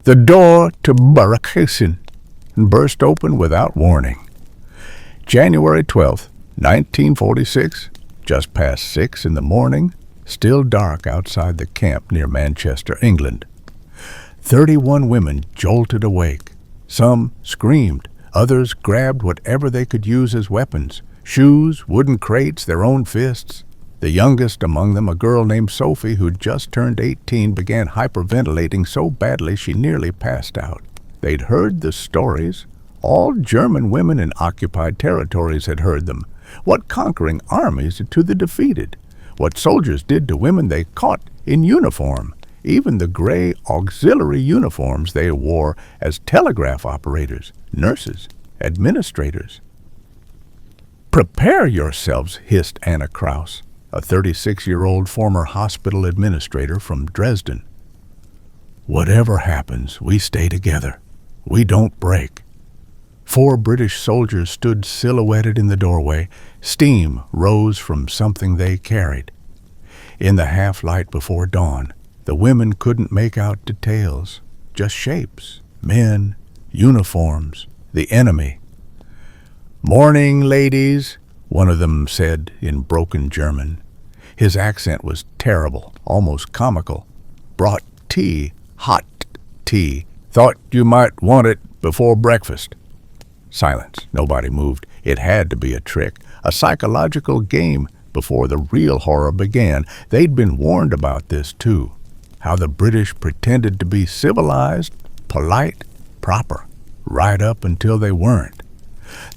The door to barracks burst open without warning. January 12th, 1946, just past 6 in the morning, still dark outside the camp near Manchester, England. 31 women jolted awake. Some screamed. Others grabbed whatever they could use as weapons: shoes, wooden crates, their own fists. The youngest among them, a girl named Sofie, who'd just turned 18, began hyperventilating so badly she nearly passed out. They'd heard the stories. All German women in occupied territories had heard them. What conquering armies to the defeated. What soldiers did to women they caught in uniform. Even the gray auxiliary uniforms they wore as telegraph operators, nurses, administrators. "Prepare yourselves," hissed Anna Krause, a 36-year-old former hospital administrator from Dresden. "Whatever happens, we stay together. We don't break." 4 British soldiers stood silhouetted in the doorway. Steam rose from something they carried. In the half-light before dawn, the women couldn't make out details, just shapes, men, uniforms, the enemy. "Morning, ladies," one of them said in broken German. His accent was terrible, almost comical. "Brought tea, hot tea. Thought you might want it before breakfast." Silence. Nobody moved. It had to be a trick, a psychological game before the real horror began. They'd been warned about this, too. How the British pretended to be civilized, polite, proper, right up until they weren't.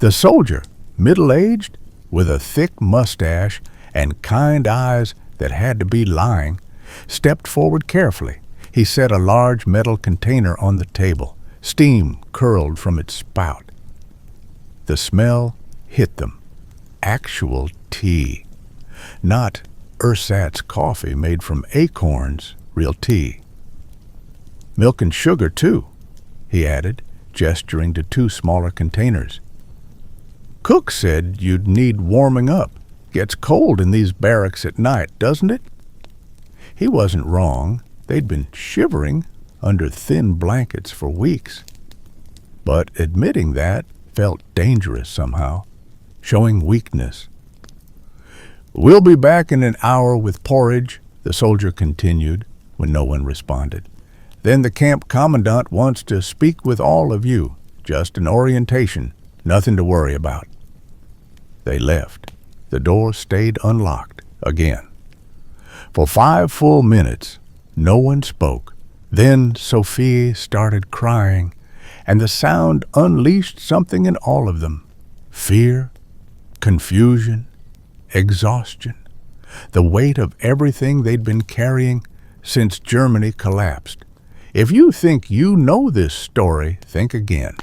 The soldier, middle-aged, with a thick mustache and kind eyes that had to be lying, stepped forward carefully. He set a large metal container on the table. Steam curled from its spout. The smell hit them. Actual tea. Not ersatz coffee made from acorns, real tea. "Milk and sugar, too," he added, gesturing to 2 smaller containers. "Cook said you'd need warming up. Gets cold in these barracks at night, doesn't it?" He wasn't wrong. They'd been shivering under thin blankets for weeks. But admitting that felt dangerous somehow, showing weakness. "We'll be back in an hour with porridge," the soldier continued when no one responded. "Then the camp commandant wants to speak with all of you. Just an orientation, nothing to worry about." They left. The door stayed unlocked again. For 5 full minutes, no one spoke. Then Sofie started crying, and the sound unleashed something in all of them. Fear, confusion, exhaustion. The weight of everything they'd been carrying since Germany collapsed. If you think you know this story, think again.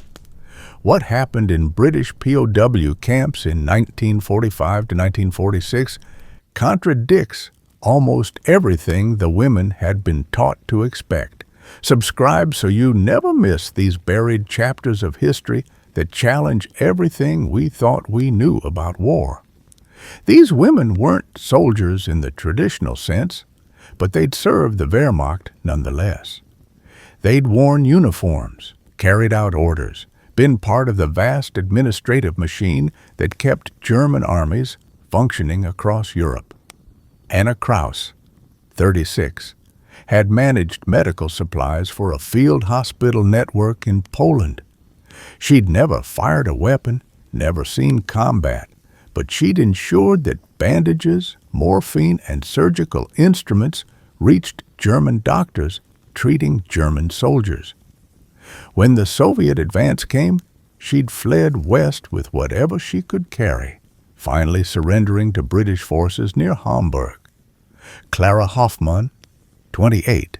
What happened in British POW camps in 1945 to 1946 contradicts almost everything the women had been taught to expect. Subscribe so you never miss these buried chapters of history that challenge everything we thought we knew about war. These women weren't soldiers in the traditional sense, but they'd served the Wehrmacht nonetheless. They'd worn uniforms, carried out orders, been part of the vast administrative machine that kept German armies functioning across Europe. Anna Krause, 36, had managed medical supplies for a field hospital network in Poland. She'd never fired a weapon, never seen combat, but she'd ensured that bandages, morphine, and surgical instruments reached German doctors treating German soldiers. When the Soviet advance came, she'd fled west with whatever she could carry, finally surrendering to British forces near Hamburg. Klara Hoffmann, 28,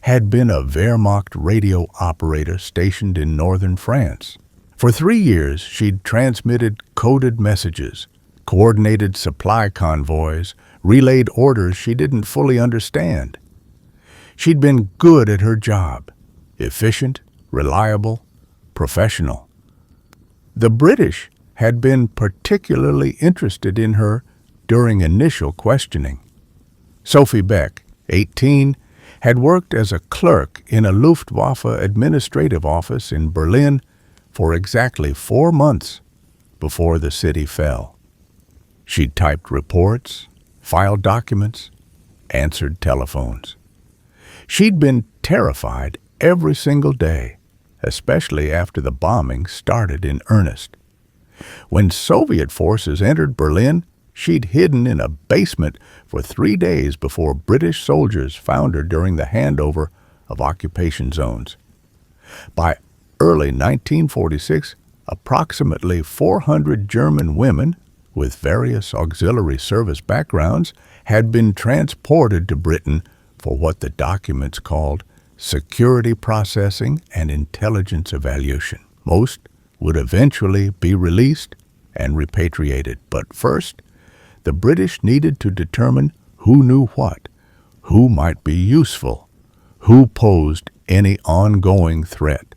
had been a Wehrmacht radio operator stationed in northern France. For 3 years, she'd transmitted coded messages, coordinated supply convoys, relayed orders she didn't fully understand. She'd been good at her job, efficient, reliable, professional. The British had been particularly interested in her during initial questioning. Sofie Beck, 18, had worked as a clerk in a Luftwaffe administrative office in Berlin for exactly 4 months before the city fell. She'd typed reports, filed documents, answered telephones. She'd been terrified every single day, especially after the bombing started in earnest. When Soviet forces entered Berlin, she'd hidden in a basement for 3 days before British soldiers found her during the handover of occupation zones. By early 1946, approximately 400 German women with various auxiliary service backgrounds had been transported to Britain for what the documents called security processing and intelligence evaluation. Most would eventually be released and repatriated, but first, the British needed to determine who knew what, who might be useful, who posed any ongoing threat.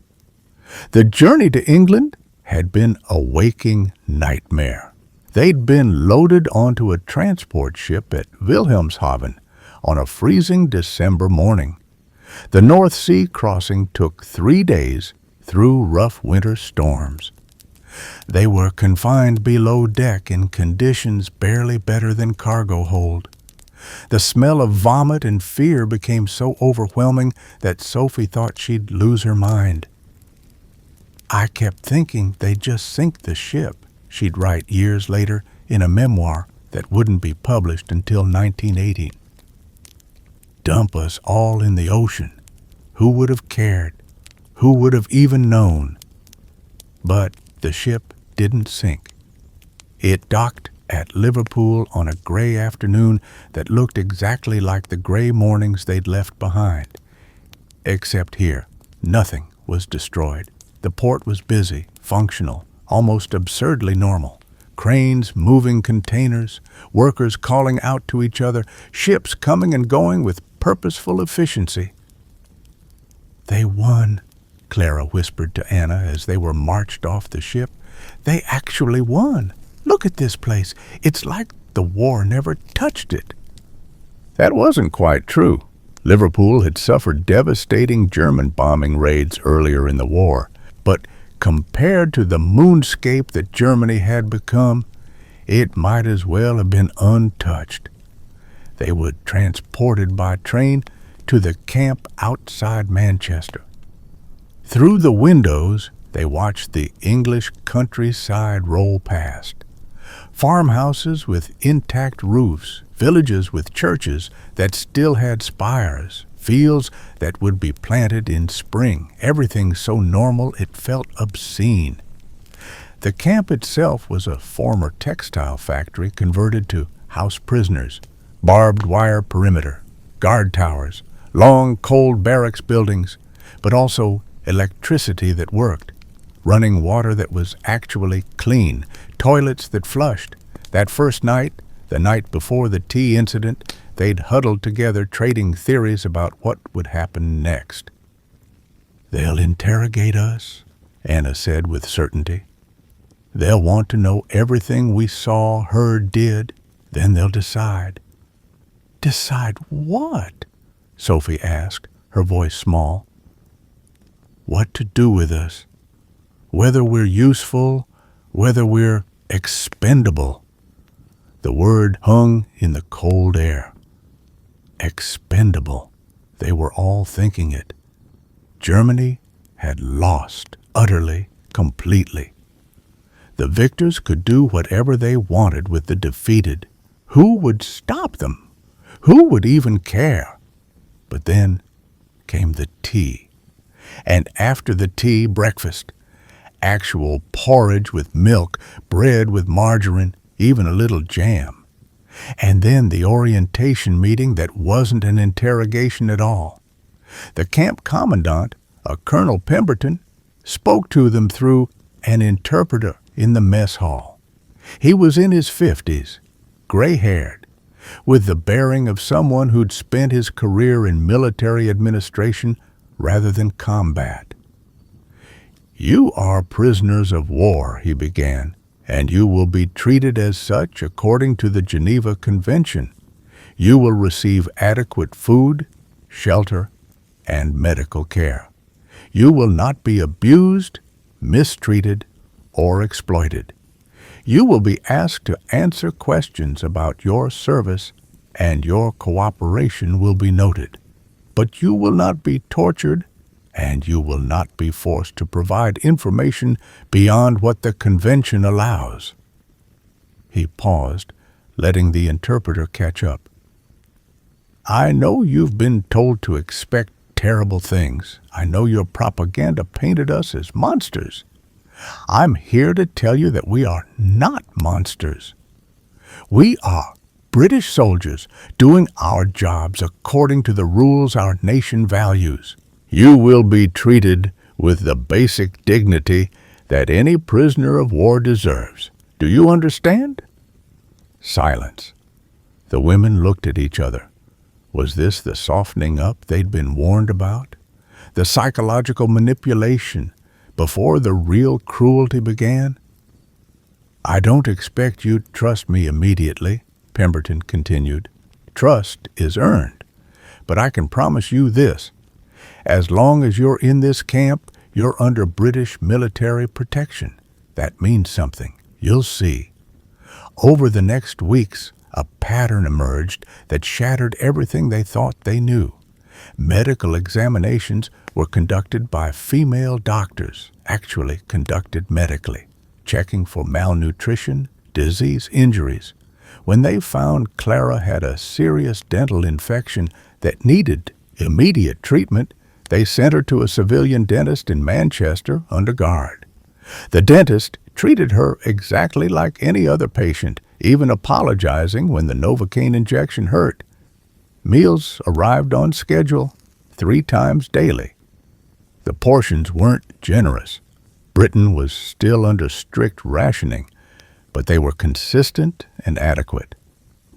The journey to England had been a waking nightmare. They'd been loaded onto a transport ship at Wilhelmshaven on a freezing December morning. The North Sea crossing took 3 days through rough winter storms. They were confined below deck in conditions barely better than cargo hold. The smell of vomit and fear became so overwhelming that Sophie thought she'd lose her mind. "I kept thinking they'd just sink the ship," she'd write years later in a memoir that wouldn't be published until 1980. "Dump us all in the ocean. Who would have cared? Who would have even known?" But the ship didn't sink. It docked at Liverpool on a gray afternoon that looked exactly like the gray mornings they'd left behind. Except here, nothing was destroyed. The port was busy, functional, almost absurdly normal. Cranes moving containers, workers calling out to each other, ships coming and going with purposeful efficiency. "They won," Klara whispered to Anna as they were marched off the ship. "They actually won. Look at this place. It's like the war never touched it." That wasn't quite true. Liverpool had suffered devastating German bombing raids earlier in the war, but compared to the moonscape that Germany had become, it might as well have been untouched. They were transported by train to the camp outside Manchester. Through the windows, they watched the English countryside roll past. Farmhouses with intact roofs, villages with churches that still had spires, fields that would be planted in spring, everything so normal it felt obscene. The camp itself was a former textile factory converted to house prisoners, barbed wire perimeter, guard towers, long cold barracks buildings, but also electricity that worked, running water that was actually clean, toilets that flushed. That first night, the night before the tea incident, they'd huddled together trading theories about what would happen next. "They'll interrogate us," Anna said with certainty. "They'll want to know everything we saw, heard, did. Then they'll decide." "Decide what?" Sophie asked, her voice small. "What to do with us. Whether we're useful, whether we're expendable." The word hung in the cold air. Expendable. They were all thinking it. Germany had lost, utterly, completely. The victors could do whatever they wanted with the defeated. Who would stop them? Who would even care? But then came the tea. And after the tea, breakfast. Actual porridge with milk, bread with margarine, even a little jam. And then the orientation meeting that wasn't an interrogation at all. The camp commandant, a Colonel Pemberton, spoke to them through an interpreter in the mess hall. He was in his 50s, gray-haired, with the bearing of someone who'd spent his career in military administration rather than combat. "You are prisoners of war," he began, "and you will be treated as such according to the Geneva Convention. You will receive adequate food, shelter, and medical care. You will not be abused, mistreated, or exploited. You will be asked to answer questions about your service, and your cooperation will be noted. But you will not be tortured, and you will not be forced to provide information beyond what the convention allows. He paused, letting the interpreter catch up. I know you've been told to expect terrible things. I know your propaganda painted us as monsters. I'm here to tell you that we are not monsters. We are British soldiers doing our jobs according to the rules our nation values. You will be treated with the basic dignity that any prisoner of war deserves. Do you understand? Silence. The women looked at each other. Was this the softening up they'd been warned about? The psychological manipulation before the real cruelty began? I don't expect you to trust me immediately, Pemberton continued. Trust is earned. But I can promise you this. As long as you're in this camp, you're under British military protection. That means something. You'll see. Over the next weeks, a pattern emerged that shattered everything they thought they knew. Medical examinations were conducted by female doctors, actually conducted medically, checking for malnutrition, disease, injuries. When they found Klara had a serious dental infection that needed immediate treatment, they sent her to a civilian dentist in Manchester under guard. The dentist treated her exactly like any other patient, even apologizing when the Novocaine injection hurt. Meals arrived on schedule 3 times daily. The portions weren't generous. Britain was still under strict rationing, but they were consistent and adequate.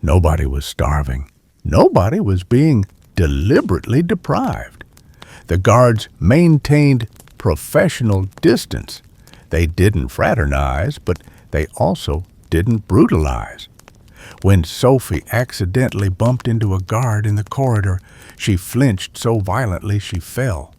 Nobody was starving. Nobody was being deliberately deprived. The guards maintained professional distance. They didn't fraternize, but they also didn't brutalize. When Sophie accidentally bumped into a guard in the corridor, she flinched so violently she fell.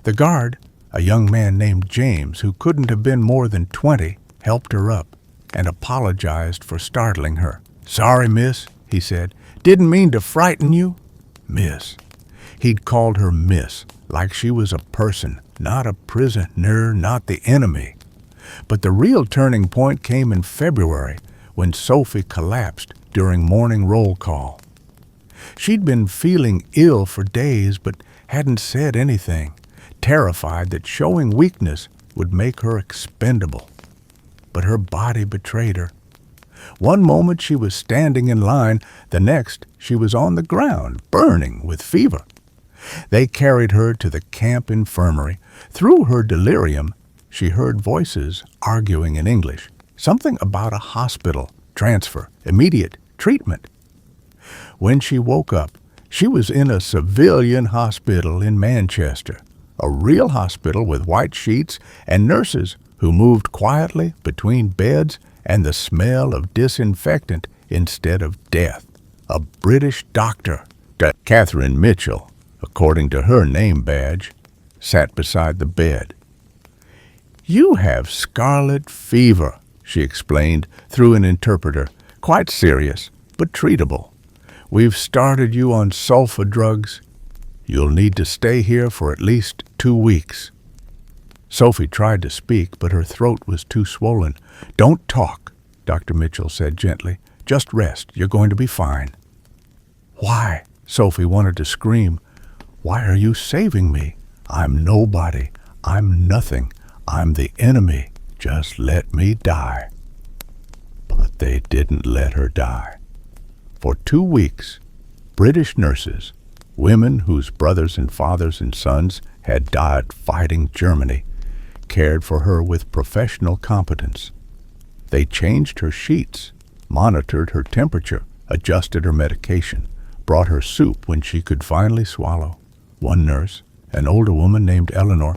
The guard, a young man named James, who couldn't have been more than 20, helped her up and apologized for startling her. Sorry, miss, he said. Didn't mean to frighten you. Miss. He'd called her miss, like she was a person, not a prisoner, not the enemy. But the real turning point came in February, when Sophie collapsed during morning roll call. She'd been feeling ill for days, but hadn't said anything, terrified that showing weakness would make her expendable. But her body betrayed her. One moment she was standing in line, the next she was on the ground, burning with fever. They carried her to the camp infirmary. Through her delirium, she heard voices arguing in English, something about a hospital, transfer, immediate treatment. When she woke up, she was in a civilian hospital in Manchester, a real hospital with white sheets and nurses who moved quietly between beds and the smell of disinfectant instead of death. A British doctor, Catherine Mitchell, according to her name badge, sat beside the bed. You have scarlet fever, she explained through an interpreter, quite serious, but treatable. We've started you on sulfa drugs. You'll need to stay here for at least 2 weeks. Sophie tried to speak, but her throat was too swollen. Don't talk, Dr. Mitchell said gently. Just rest. You're going to be fine. Why? Sophie wanted to scream. Why are you saving me? I'm nobody. I'm nothing. I'm the enemy. Just let me die. But they didn't let her die. For 2 weeks, British nurses, women whose brothers and fathers and sons had died fighting Germany, cared for her with professional competence. They changed her sheets, monitored her temperature, adjusted her medication, brought her soup when she could finally swallow. One nurse, an older woman named Eleanor,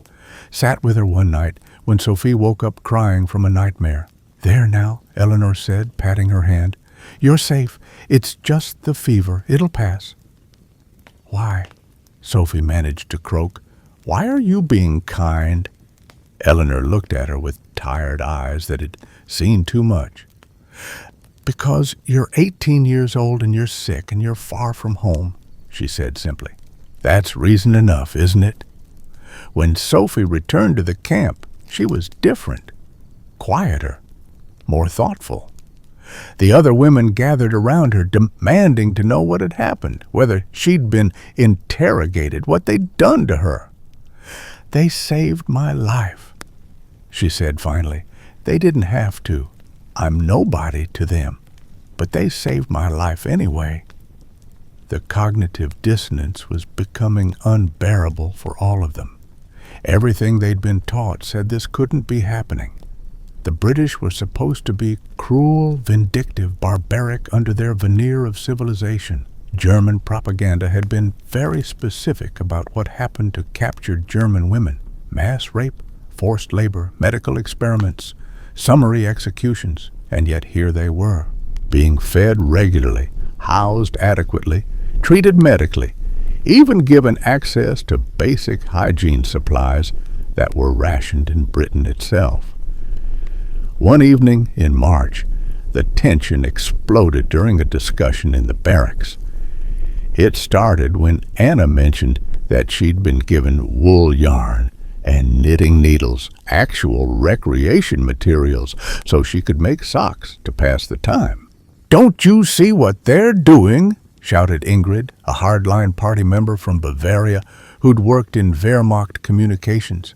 sat with her one night when Sophie woke up crying from a nightmare. There now, Eleanor said, patting her hand. You're safe. It's just the fever. It'll pass. Why? Sofie managed to croak. "Why are you being kind?" Eleanor looked at her with tired eyes that had seen too much. "Because you're 18 years old and you're sick and you're far from home," she said simply. "That's reason enough, isn't it?" When Sofie returned to the camp, she was different, quieter, more thoughtful. The other women gathered around her, demanding to know what had happened, whether she'd been interrogated, what they'd done to her. "They saved my life," she said finally. "They didn't have to. I'm nobody to them, but they saved my life anyway." The cognitive dissonance was becoming unbearable for all of them. Everything they'd been taught said this couldn't be happening. The British were supposed to be cruel, vindictive, barbaric under their veneer of civilization. German propaganda had been very specific about what happened to captured German women: mass rape, forced labor, medical experiments, summary executions, and yet here they were, being fed regularly, housed adequately, treated medically, even given access to basic hygiene supplies that were rationed in Britain itself. One evening in March, the tension exploded during a discussion in the barracks. It started when Anna mentioned that she'd been given wool yarn and knitting needles, actual recreation materials, so she could make socks to pass the time. "Don't you see what they're doing?" shouted Ingrid, a hardline party member from Bavaria who'd worked in Wehrmacht communications.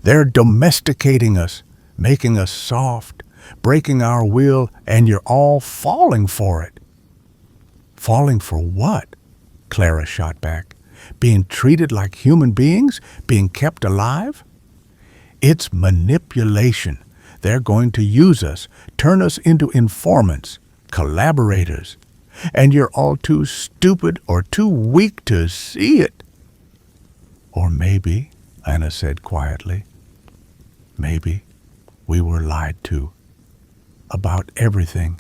"They're domesticating us, making us soft, breaking our will, and you're all falling for it." "Falling for what?" Klara shot back. "Being treated like human beings? Being kept alive?" "It's manipulation. They're going to use us, turn us into informants, collaborators. And you're all too stupid or too weak to see it." "Or maybe," Anna said quietly, "maybe we were lied to. About everything,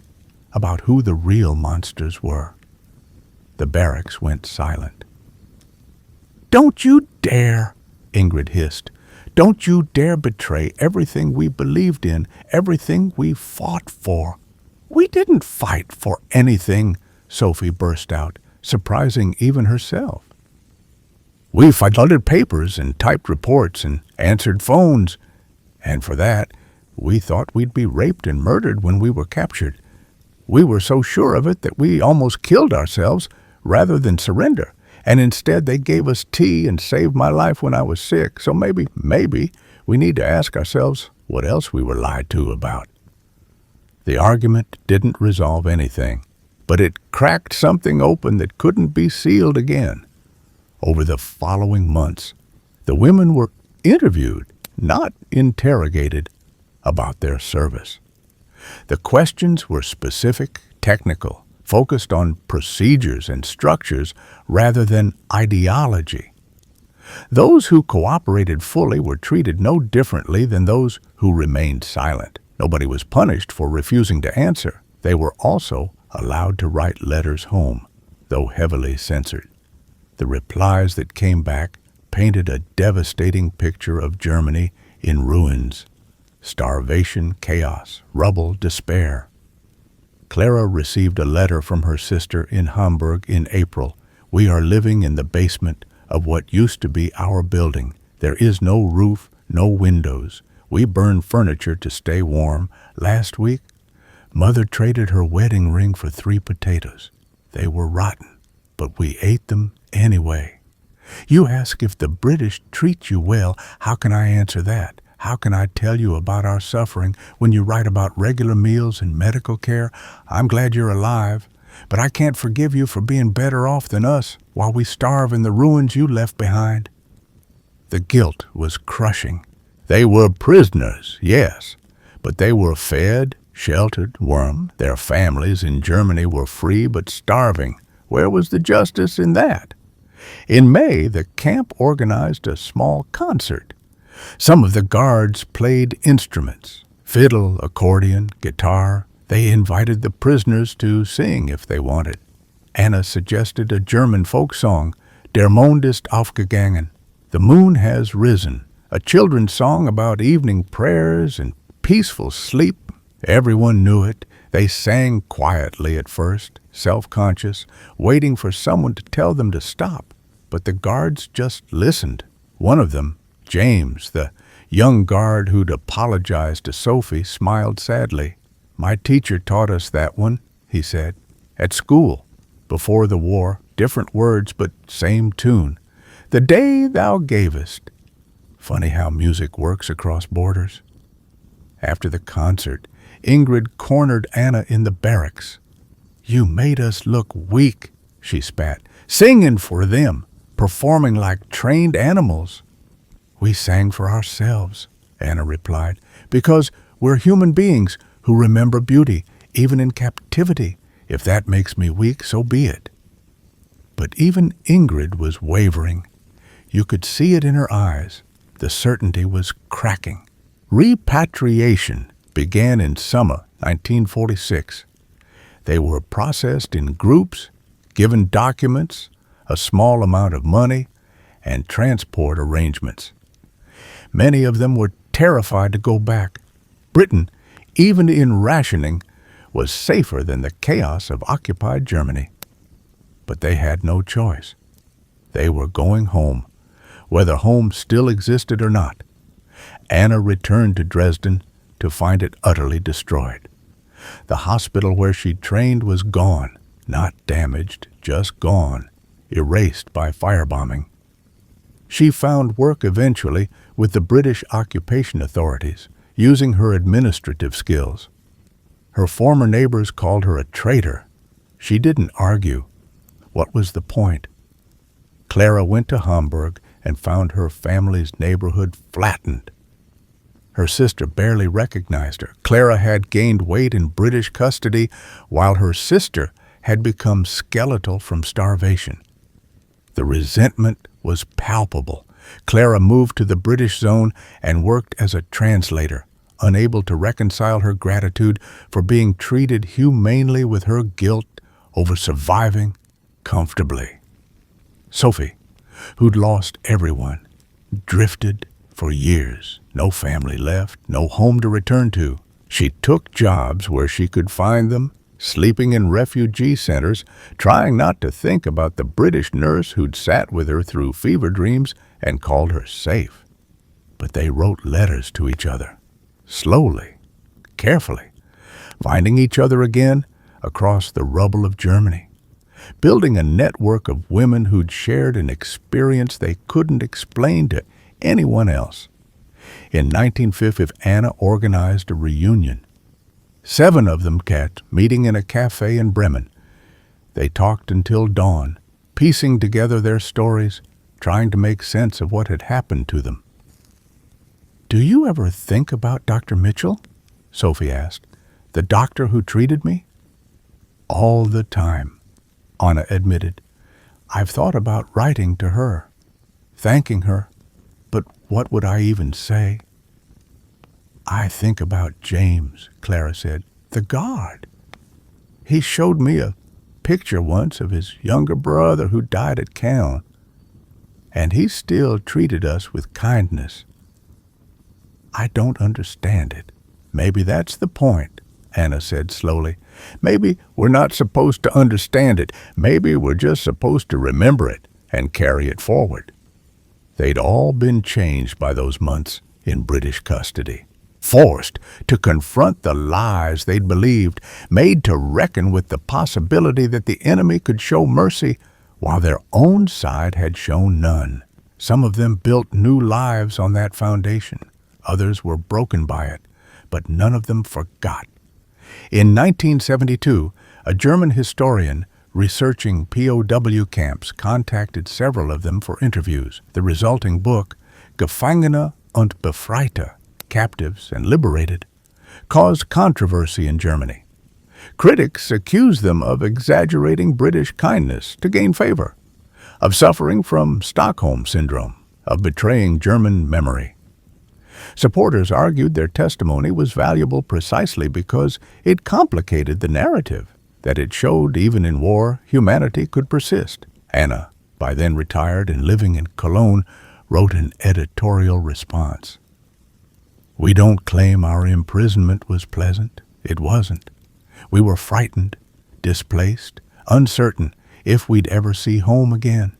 about who the real monsters were." The barracks went silent. "Don't you dare," Ingrid hissed. "Don't you dare betray everything we believed in, everything we fought for." "We didn't fight for anything," Sofie burst out, surprising even herself. "We flooded papers and typed reports and answered phones, and for that, we thought we'd be raped and murdered when we were captured. We were so sure of it that we almost killed ourselves rather than surrender, and instead they gave us tea and saved my life when I was sick, so maybe we need to ask ourselves what else we were lied to about." The argument didn't resolve anything, but it cracked something open that couldn't be sealed again. Over the following months, the women were interviewed, not interrogated, about their service. The questions were specific, technical, focused on procedures and structures rather than ideology. Those who cooperated fully were treated no differently than those who remained silent. Nobody was punished for refusing to answer. They were also allowed to write letters home, though heavily censored. The replies that came back painted a devastating picture of Germany in ruins: starvation, chaos, rubble, despair. Klara received a letter from her sister in Hamburg in April. "We are living in the basement of what used to be our building. There is no roof, no windows. We burn furniture to stay warm. Last week, Mother traded her wedding ring for 3 potatoes. They were rotten, but we ate them anyway. You ask if the British treat you well. How can I answer that? How can I tell you about our suffering when you write about regular meals and medical care? I'm glad you're alive, but I can't forgive you for being better off than us while we starve in the ruins you left behind." The guilt was crushing. They were prisoners, yes, but they were fed, sheltered, warm. Their families in Germany were free but starving. Where was the justice in that? In May, the camp organized a small concert. Some of the guards played instruments: fiddle, accordion, guitar. They invited the prisoners to sing if they wanted. Anna suggested a German folk song, Der Mond ist aufgegangen. The moon has risen. A children's song about evening prayers and peaceful sleep. Everyone knew it. They sang quietly at first, self-conscious, waiting for someone to tell them to stop. But the guards just listened. One of them, James, the young guard who'd apologized to Sophie, smiled sadly. "My teacher taught us that one," he said. "At school, before the war, different words but same tune. The day thou gavest." Funny how music works across borders. After the concert, Ingrid cornered Anna in the barracks. "You made us look weak," she spat, "singing for them, performing like trained animals." "We sang for ourselves," Anna replied, "because we're human beings who remember beauty, even in captivity. If that makes me weak, so be it." But even Ingrid was wavering. You could see it in her eyes. The certainty was cracking. Repatriation began in summer 1946. They were processed in groups, given documents, a small amount of money, and transport arrangements. Many of them were terrified to go back. Britain, even in rationing, was safer than the chaos of occupied Germany. But they had no choice. They were going home, whether home still existed or not. Anna returned to Dresden to find it utterly destroyed. The hospital where she trained was gone, not damaged, just gone, erased by firebombing. She found work eventually with the British occupation authorities, using her administrative skills. Her former neighbors called her a traitor. She didn't argue. What was the point? Klara went to Hamburg and found her family's neighborhood flattened. Her sister barely recognized her. Klara had gained weight in British custody, while her sister had become skeletal from starvation. The resentment was palpable. Klara moved to the British zone and worked as a translator, unable to reconcile her gratitude for being treated humanely with her guilt over surviving comfortably. Sophie, who'd lost everyone, drifted for years. No family left, no home to return to. She took jobs where she could find them, sleeping in refugee centers, trying not to think about the British nurse who'd sat with her through fever dreams and called her safe. But they wrote letters to each other, slowly, carefully, finding each other again across the rubble of Germany, building a network of women who'd shared an experience they couldn't explain to anyone else. In 1950, Anna organized a reunion. 7 of them meeting in a cafe in Bremen. They talked until dawn, piecing together their stories, trying to make sense of what had happened to them. "Do you ever think about Dr. Mitchell?" Sophie asked. "The doctor who treated me?" "All the time," Anna admitted. "I've thought about writing to her, thanking her, but what would I even say?" "I think about James," Klara said. "The guard. He showed me a picture once of his younger brother who died at Caen, and he still treated us with kindness. I don't understand it. Maybe that's the point," Anna said slowly. "Maybe we're not supposed to understand it. Maybe we're just supposed to remember it and carry it forward." They'd all been changed by those months in British custody, forced to confront the lies they'd believed, made to reckon with the possibility that the enemy could show mercy while their own side had shown none. Some of them built new lives on that foundation. Others were broken by it, but none of them forgot. In 1972, a German historian researching POW camps contacted several of them for interviews. The resulting book, Gefangene und Befreite, Captives and Liberated, caused controversy in Germany. Critics accused them of exaggerating British kindness to gain favor, of suffering from Stockholm Syndrome, of betraying German memory. Supporters argued their testimony was valuable precisely because it complicated the narrative, that it showed even in war humanity could persist. Anna by then retired and living in Cologne, wrote an editorial response. "We don't claim our imprisonment was pleasant. It wasn't. We were frightened, displaced, uncertain if we'd ever see home again.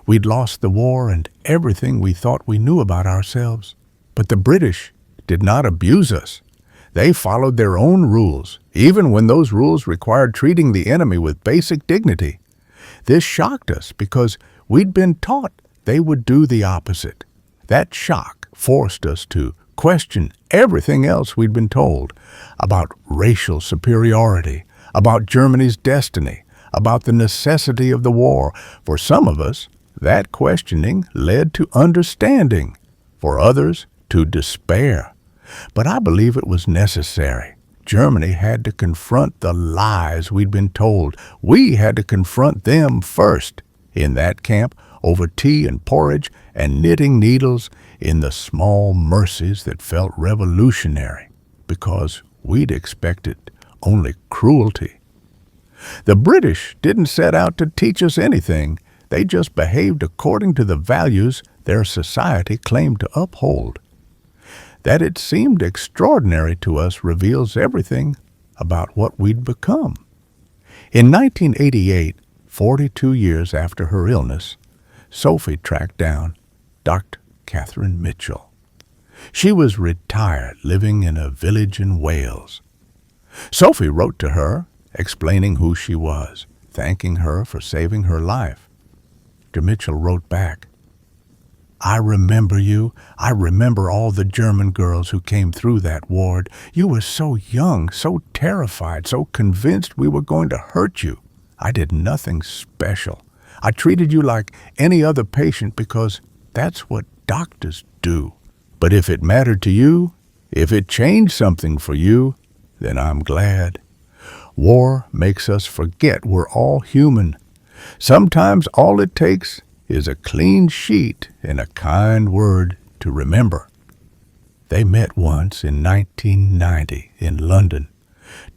We'd lost the war and everything we thought we knew about ourselves. But the British did not abuse us. They followed their own rules, even when those rules required treating the enemy with basic dignity. This shocked us because we'd been taught they would do the opposite. That shock forced us to question everything else we'd been told about racial superiority, about Germany's destiny, about the necessity of the war. For some of us, that questioning led to understanding. For others, to despair. But I believe it was necessary. Germany had to confront the lies we'd been told. We had to confront them first. In that camp, over tea and porridge and knitting needles, in the small mercies that felt revolutionary, because we'd expected only cruelty. The British didn't set out to teach us anything. They just behaved according to the values their society claimed to uphold. That it seemed extraordinary to us reveals everything about what we'd become. In 1988, 42 years after her illness, Sofie tracked down Dr. Catherine Mitchell. She was retired, living in a village in Wales. Sofie wrote to her, explaining who she was, thanking her for saving her life. Dr. Mitchell wrote back, "I remember you. I remember all the German girls who came through that ward. You were so young, so terrified, so convinced we were going to hurt you. I did nothing special. I treated you like any other patient because that's what doctors do. But if it mattered to you, if it changed something for you, then I'm glad. War makes us forget we're all human. Sometimes all it takes is a clean sheet and a kind word to remember." They met once in 1990 in London.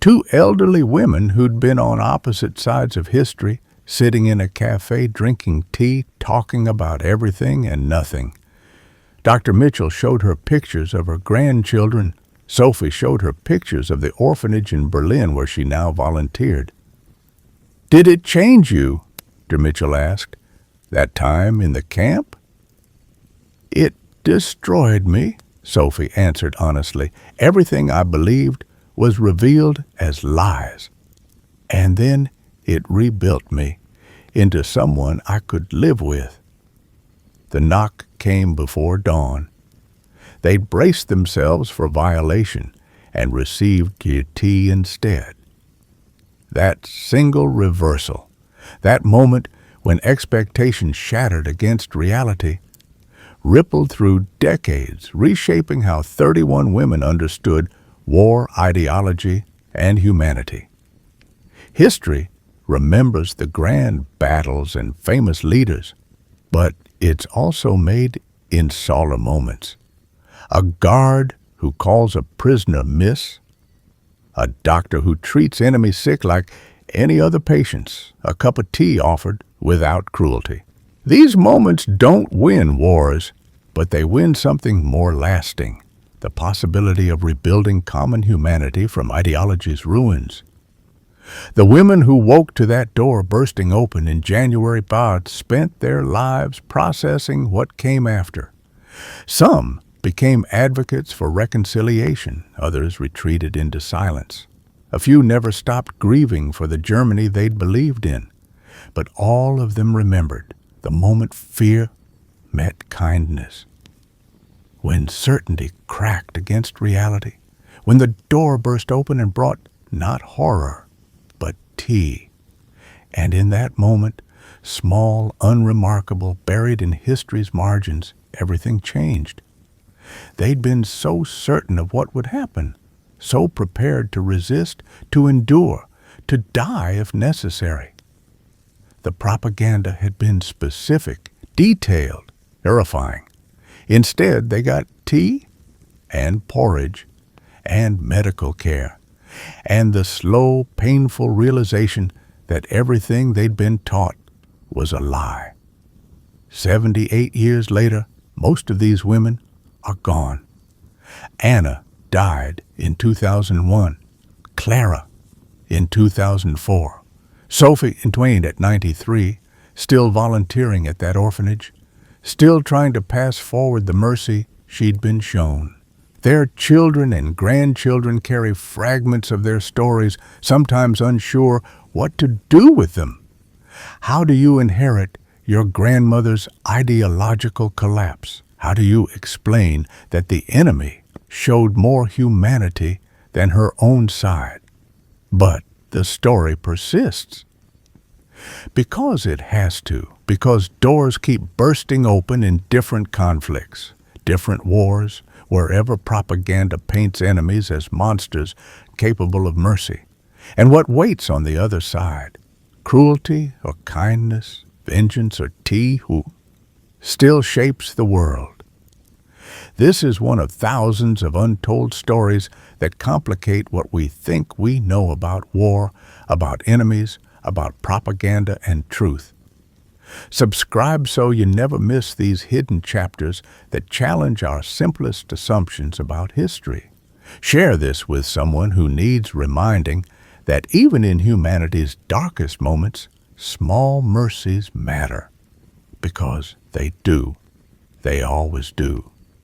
Two elderly women who'd been on opposite sides of history, sitting in a cafe drinking tea, talking about everything and nothing. Dr. Mitchell showed her pictures of her grandchildren. Sofie showed her pictures of the orphanage in Berlin where she now volunteered. "Did it change you?" Dr. Mitchell asked. "That time in the camp?" "It destroyed me," Sofie answered honestly. "Everything I believed was revealed as lies. And then it rebuilt me into someone I could live with." The knock came before dawn. They'd braced themselves for violation and received tea instead. That single reversal, that moment when expectations shattered against reality, rippled through decades, reshaping how 31 women understood war, ideology, and humanity. History remembers the grand battles and famous leaders, but it's also made in solemn moments. A guard who calls a prisoner miss, a doctor who treats enemy sick like any other patients, a cup of tea offered without cruelty. These moments don't win wars, but they win something more lasting, the possibility of rebuilding common humanity from ideology's ruins. The women who woke to that door bursting open in January Bad spent their lives processing what came after. Some became advocates for reconciliation, others retreated into silence. A few never stopped grieving for the Germany they'd believed in, but all of them remembered the moment fear met kindness. When certainty cracked against reality, when the door burst open and brought not horror, but tea. And in that moment, small, unremarkable, buried in history's margins, everything changed. They'd been so certain of what would happen, so prepared to resist, to endure, to die if necessary. The propaganda had been specific, detailed, terrifying. Instead, they got tea and porridge and medical care and the slow, painful realization that everything they'd been taught was a lie. 78 years later, most of these women are gone. Anna died in 2001. Klara in 2004. Sophie in Twain at 93, still volunteering at that orphanage, still trying to pass forward the mercy she'd been shown. Their children and grandchildren carry fragments of their stories, sometimes unsure what to do with them. How do you inherit your grandmother's ideological collapse? How do you explain that the enemy showed more humanity than her own side? But the story persists. Because it has to, because doors keep bursting open in different conflicts, different wars, wherever propaganda paints enemies as monsters capable of mercy. And what waits on the other side? Cruelty or kindness, vengeance or tea, who still shapes the world. This is one of thousands of untold stories that complicate what we think we know about war, about enemies, about propaganda and truth. Subscribe so you never miss these hidden chapters that challenge our simplest assumptions about history. Share this with someone who needs reminding that even in humanity's darkest moments, small mercies matter. Because they do. They always do.